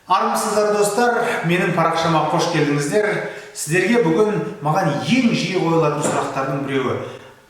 Армысыздар достар, менің парақшама қош келдіңіздер. Сіздерге бүгін маған ең жиі қойылатын сұрақтардың біреуі.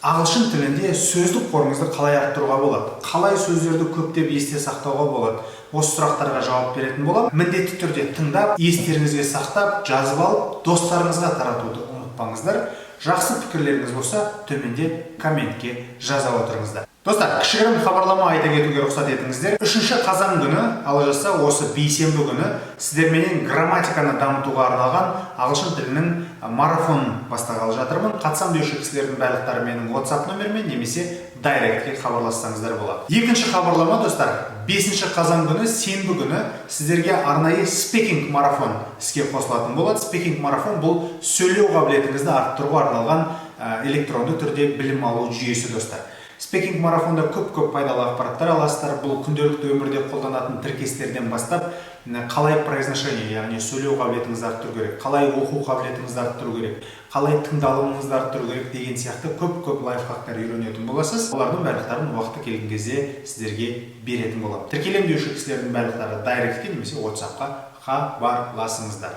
Ағылшын тілінде сөздік қорыңызды қалай арттыруға болады? Қалай сөздерді көптеп есте сақтауға болады? Осы сұрақтарға жауап беретін боламын. Міндетті түрде тыңдап, естеріңізге сақтап, жазып алып, достарыңызға таратуды ұмытпаңыздар. Жақсы пікірлеріңіз болса, төменде комментке жаза отырыңыздар. Достар, кішігірім хабарлама айта кетуге рұқсат етіңіздер. 3 қазан күні, алжаса осы бейсенбі күні сіздерменен грамматиканы дамытуға арналған ағылшын тілінің марафонын бастағалы жатырмын. Қатысам деуші кісілердің барлықтары менің WhatsApp нөмірімен немесе дайректке хабарлассаңыздар болады. Екінші хабарлама, достар, 5 қазан күні, сенбі күні сіздерге арнайы спикинг марафон іске қосылатын болады. Спикинг марафон бұл сөйлеу қабілетіңізді арттыруға арналған электронды түрде білім алу жүйесі, достар. Спикинг марафонда көп пайдалы ақпараттар аласыздар. Бұл күнделікті өмірде қолданатын тіркестерден бастап, қалай произношение, яғни сөйлеу қабілетіңізді арттыру керек, қалай оқу қабілетіңізді арттыру керек, қалай тыңдалымыңызды арттыру керек деген сияқты көп лайфхактар үйренетін боласыз. Олардың барлықтарын уақыты келген кезде сіздерге беретін боламын. Тіркелем деуші кісілердің барлықтары дайректке немесе WhatsApp-қа хабарласыңыздар.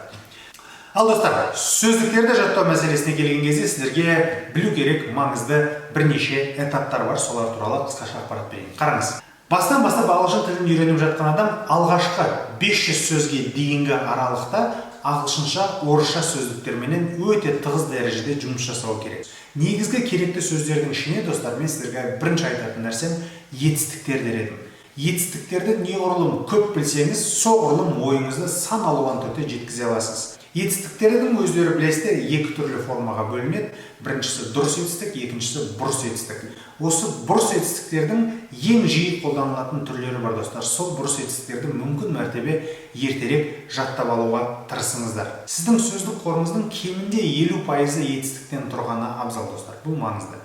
Ал достар, сөздіктерді жаттау мәселесіне келген кезде сіздерге білу керек маңызды бірнеше этаптар бар, солар туралы қысқаша ақпарат берейін. Қараңыз. Бастан бастап ағылшын тілін үйреніп жатқан адам алғашқы 500 сөзге дейінгі аралықта ағылшынша, орысша сөздіктерменен өте тығыз дәрежеде жұмыс жасау керек. Негізгі керекті сөздердің ішіне, достар, мен сіздерге бірінші айтатын нәрсем етістіктер дер едім. Етістіктерді неғұрлым көп білсеңіз, соғұрлым ойыңызды сан алуан түрде жеткізе аласыз. Етістіктердің өздері білесіздер, екі түрлі формаға бөлінеді. Біріншісі дұрыс етістік, екіншісі бұрыс етістік. Осы бұрыс етістіктердің ең жиі қолданылатын түрлері бар, достар. Сол бұрыс етістіктерді мүмкін мәртебе ертерек жаттап алуға тырысыңыздар. Сіздің сөздік қорыңыздың кемінде 50% етістіктен тұрғаны абзал, достар. Бұл маңызды.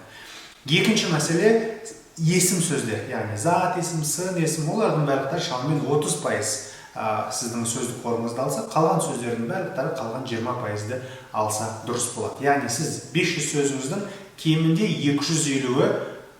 Екінші мәселе есім сөздер, яғни зат есім, сын есім, олардың барлықтары шамамен 30% сіздің сөздік қорыңызды алса, қалған сөздердің барлықтары қалған 20%-ді алса дұрыс болады. Яғни сіз 500 сөзіңіздің кемінде 250-і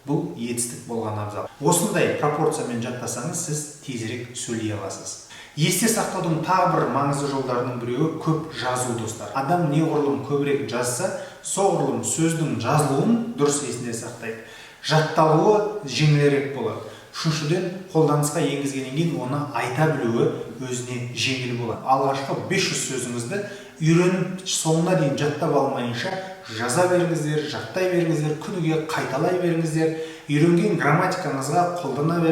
бұл етістік болған абзал. Осындай пропорциямен жаттасаңыз, сіз тезірек сөйлей аласыз. Есте сақтаудың тағы бір маңызды жолдарының біреуі көп жазу, достар. Адам неғұрлым көбірек жазса, соғұрлым сөздің жазылуын дұрыс есінде сақтайды. Жатталуы жеңілірек болады. Үшіншіден, қолданысқа енгізгеннен кейін оны айта білуі өзіне жеңіл болады. Алғашқы 500 сөзіңізді үйреніп соңына дейін жаттап алмайынша жаза беріңіздер, жаттай беріңіздер, күніге қайталай беріңіздер. Үйренген грамматикаңызға қолдана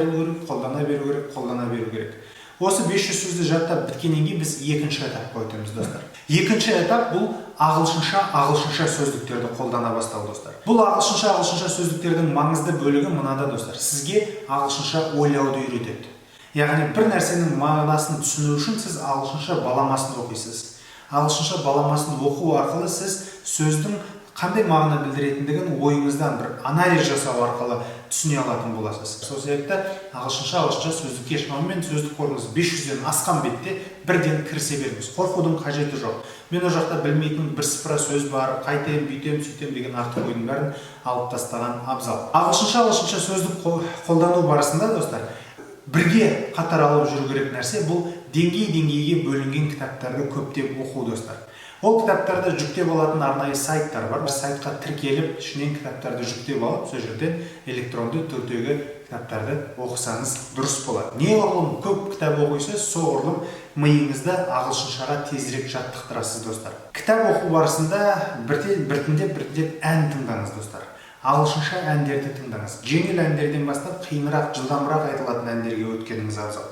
беру керек. Осы 500 сөзді жаттап біткеннен кейін біз екінші этапқа өтеміз, достар. Екінші этап бұл ағылшынша сөздіктерді қолдана бастау, достар. Бұл ағылшынша сөздіктердің маңызды бөлігі мынада, достар. Сізге ағылшынша ойлауды үйретеді. Яғни бір нәрсенің мағынасын түсіну үшін сіз ағылшынша баламасын оқисыз. Ағылшынша баламасын оқу арқылы сіз сөздің қандай мағына білдіретіндігін ойыңыздан бір анализ жасау арқылы түсіне алатын боласыз. Сол себепті ағылшынша сөздікке шамамен сөздік қорыңыз 500-ден асқан бетте бірден кірісе беріңіз. Қорқудың қажеті жоқ. Мен о жақта білмейтін бірсыпыра сөз бар, қайтем, бүйтем, сөйтем деген артық ойдың бәрін алып тастаған абзал. Ағылшынша сөздік қолдану барысында, достар, бірге қатар алып жүру керек нәрсе бұл деңгейге бөлінген кітаптарды көптеп оқу, достар. Ол кітаптарды жүктеп алатын арнайы сайттар бар. Сайтқа тіркеліп, ішінен кітаптарды жүктеп алып, сол жерден электронды түрдегі кітаптарды оқысаңыз дұрыс болады. Неғұрлым көп кітап оқисыз, соғұрлым миыңызды ағылшыншаға тезірек жаттықтырасыз, достар. Кітап оқу барысында біртіндеп ән тыңдаңыз, достар. Ағылшынша әндерді тыңдаңыз. Жеңіл әндерден бастап қиынырақ, жылдамырақ айтылатын әндерге өткеніңіз абзал.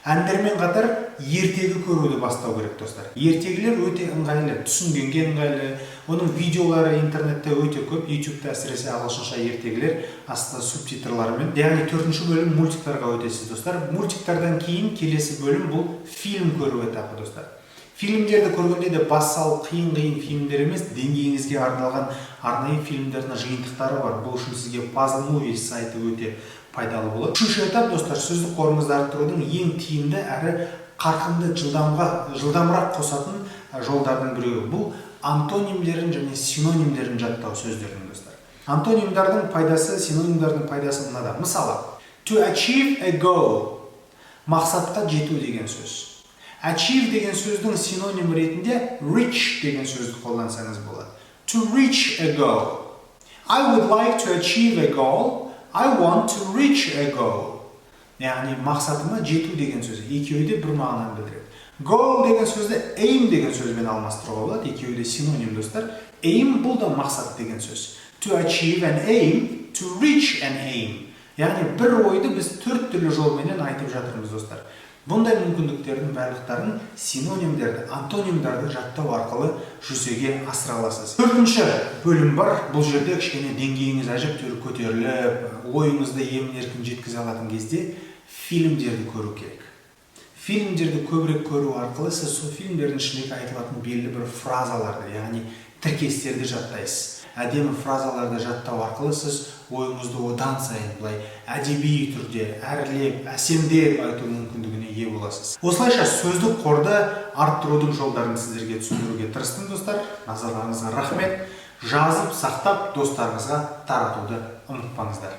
Әндермен қатар ертегі көруді бастау керек, достар. Ертегілер өте ыңғайлы, түсінгенге ыңғайлы. Оның видеолары интернетте өте көп, YouTube-та әсіресе ағылшынша ертегілер астында субтитрларымен. Яғни 4-ші бөлім мультиктарға өтесіз, достар. Мультиктардан кейін келесі бөлім бұл фильм көру этапы, достар. Фильмдерді көргенде де бас салып қиын фильмдер емес, деңгейіңізге арналған арнайы фильмдердің жиынтықтары бар. Бұл үшін сізге Puzzle Movies сайты өте пайдалы болады. Үшінші этап, достар, сөздік қорыңызды арттырудың ең тиімді әрі қарқынды жылдамырақ қосатын жолдардың біреуі. Бұл антонимдерін және синонимдерін жаттау сөздердің, достар. Антонимдардың пайдасы, синонимдардың пайдасы мынада. Мысалы, to achieve a goal, мақсатқа жету деген сөз. Achieve деген сөздің синоним ретінде reach деген сөзді қолдансаңыз болады. To reach a goal. I would like to achieve a goal. I want to reach a goal. Яғни мақсатыма жету деген сөз. Екеуі де бір мағынаны білдіреді. Goal деген сөзді aim деген сөзбен алмастыруға болады. Екеуі де синоним, достар. Aim бұл да мақсат деген сөз. To achieve an aim, to reach an aim. Яғни бір ойды біз 4 түрлі жолменен айтып жатырмыз, достар. Бұндай мүмкіндіктердің барлықтарын синонимдерді, антонимдерді жаттау арқылы жүзеге асыра аласыз. 4-ші бөлім бар. Бұл жерде кішкене деңгейіңіз әжептәуір көтеріліп, ойыңызды емін-еркін жеткізе алатын кезде фильмдерді көру керек. Фильмдерді көбірек көру арқылы сіз сол фильмдердің ішіндегі айтылатын белгілі бір фразаларды, яғни тіркестерді жаттайсыз. Әдемі фразаларды жаттау арқылы сіз ойыңызды одан сайын былай әдеби түрде, әрлеп, әсемдеп айту мүмкіндігіне ие боласыз. Осылайша сөздік қорды арттырудың жолдарын сіздерге түсіндіруге тырыстым, достар. Назарларыңызға рахмет. Жазып, сақтап, достарыңызға таратуды ұмытпаңыздар.